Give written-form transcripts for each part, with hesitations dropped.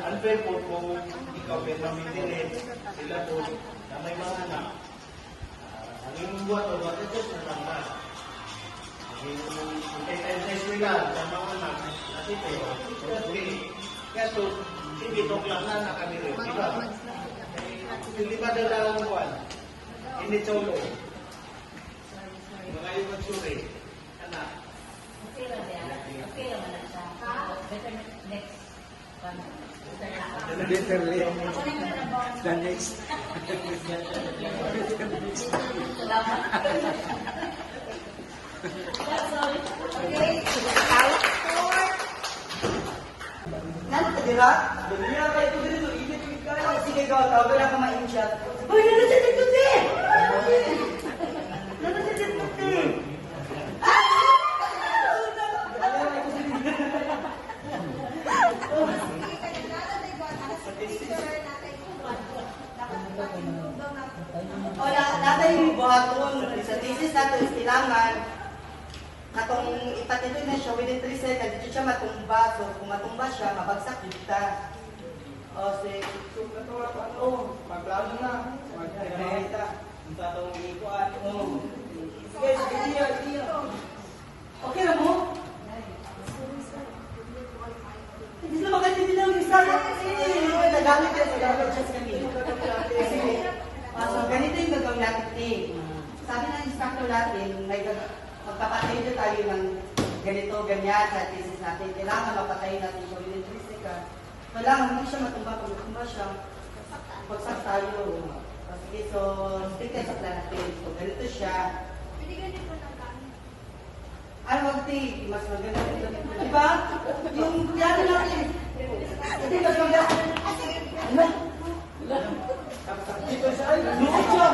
unfair po kung ikaw pinamitilit sila po na may mga anak. Ang iyong buhat o bakit ito sa tama. Ang iyong intensity nila sa mga anak nasito. Kaya ito, hindi tuklang na kami rin. Diba? Hindi ba dalawang buwan? Hindi solo. Mga yung magsuri. Anak. Okay lang yan. Okay lang na siya. Better next one. Literally, the next. Salamat. Okay. Nanti, di ba? Dali na kayo ito dito. Init-init ka na. Sige, ikaw. Tawag na ka ma-inshot. Uy, nanasitituti! Nanasitituti! O, natay yung buhaton. Sa thesis nato is kailangan katong ipatitoy na siya within 3 seconds, dito siya matumba. So, kung matumba siya, mabagsak dito. O, sige. So, katuwa ko, ano, magplano na. Magkakita. Kung sa itong ikuan. Sige, sige, sige. Okay na mo? Hindi sila makatindi lang yung isa. Nagamit yan sa gamit siya sa kanila. Sige. So, ganito yung gagawin natin, Ting. Sabi ng instructor natin, magpapatay na tayo ng ganito, ganyan sa thesis natin. Kailangan mapatay natin siya within 3 seconds. Kailangan hindi siya matumba. Pag matumba siya, pagsak tayo. Sige, so, stick tayo sa plan natin. So, ganito siya. Ay, wag, Ting. Mas maganda. Diba? Yung yan natin. Hindi, mas maganda. Dito siya. Lukot siya.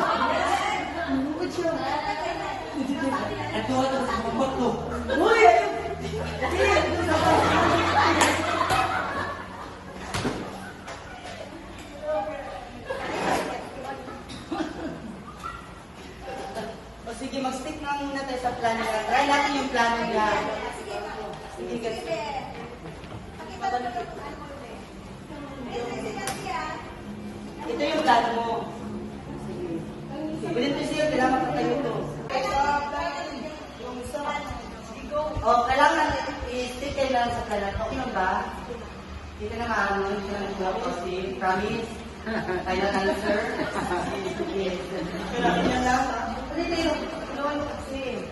Lukot siya. Ito sa magbak to. Uy! O sige, mag-stick na muna tayo sa plano niya. Try natin yung plano niya. Sige, kasi. Ito yung plano mo. Sige. Within 2 seconds, kailangan patayo ito. O, kailangan i-stick kayo lang sa plano. Okay lang ba? Hindi ka na maano. Hindi ka na nag-block. Kasi, promise. Final answer. Yes. Kailangan niya lang. Ano tayo? Tulungan mo kasi.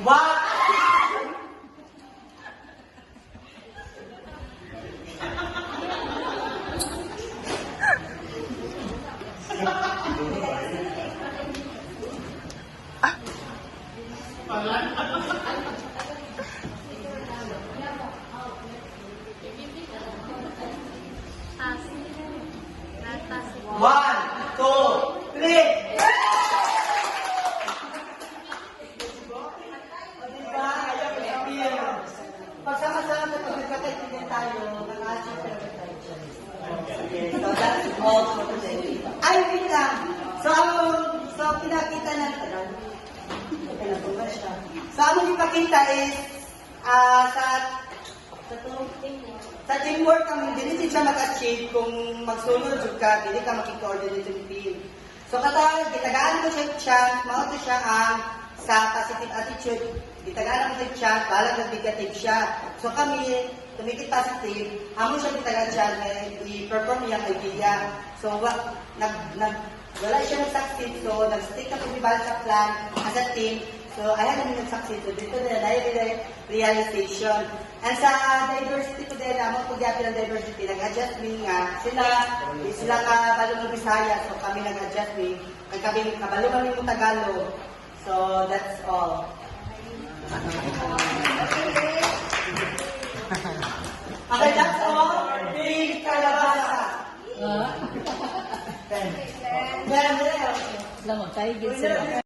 Wow! One, two, three. Pagsama-sama na pagkakaibigan tayo, nag-achieve tayo. So that's all for today. Ay, wait lang. So pinakita natin. So ang ipakita is sa teamwork kami, hindi siya mag-achieve kung magsunod ka, hindi ka makikoordinate yung team. So gitagaan ko siya chance, mauto siya ang sa positive attitude. Gitagaan ko siya chance, balang nag-negative siya. So kami, to make it positive, amo siya gitagaan siya na i-perform niyang idea. So wala siya nag-succeed, so nag-stick na pag-ibal sa plan as a team. So, ayan namin nag-succeed. So, dito na realization. And sa diversity ko din, among pag-yapi ng diversity, nag-adjust me nga. Sila kabalo ng Bisaya, so kami nag-adjust me. Kami kabalo kami ng Tagalog. So, that's all. Okay, that's all. Big kalabasa. Salamat tayo, good sila.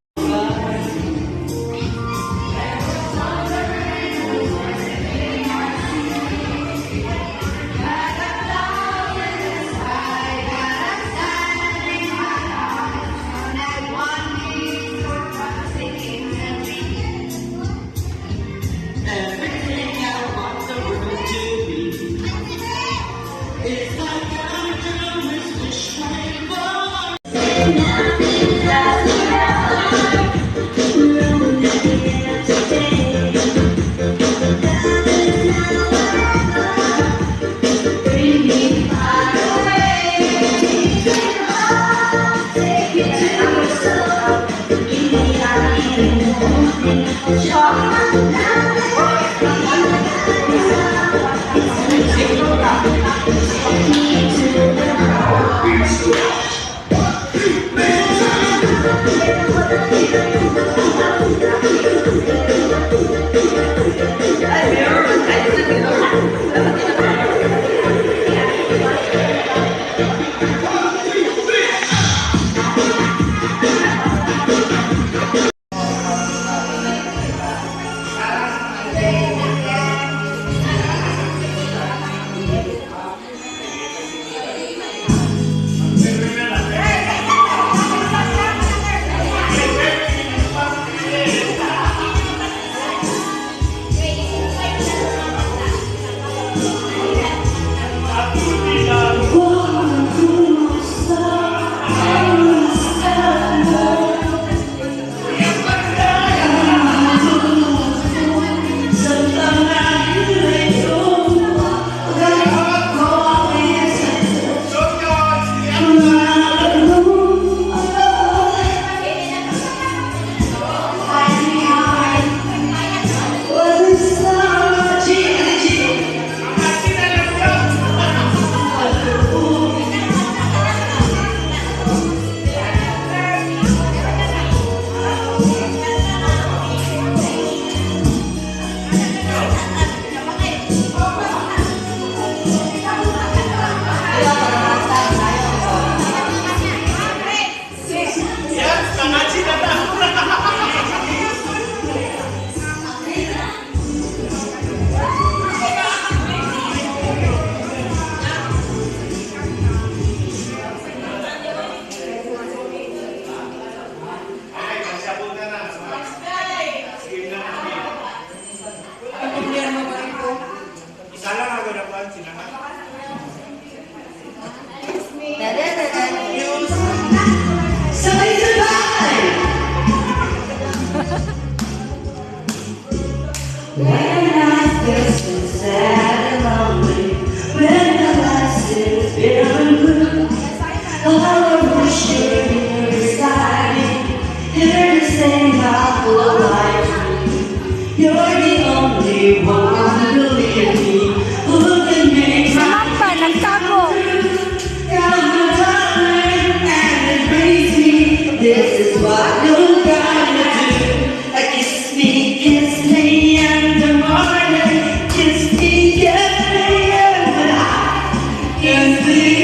When I feel so sad and lonely, when the lights is feeling blue, all I wish you beside me, here to sing my whole life through. You're the only one who believes me, who can make my and embrace me. This is what you're gonna do. Kiss me in the morning, kiss me every day, and I can see.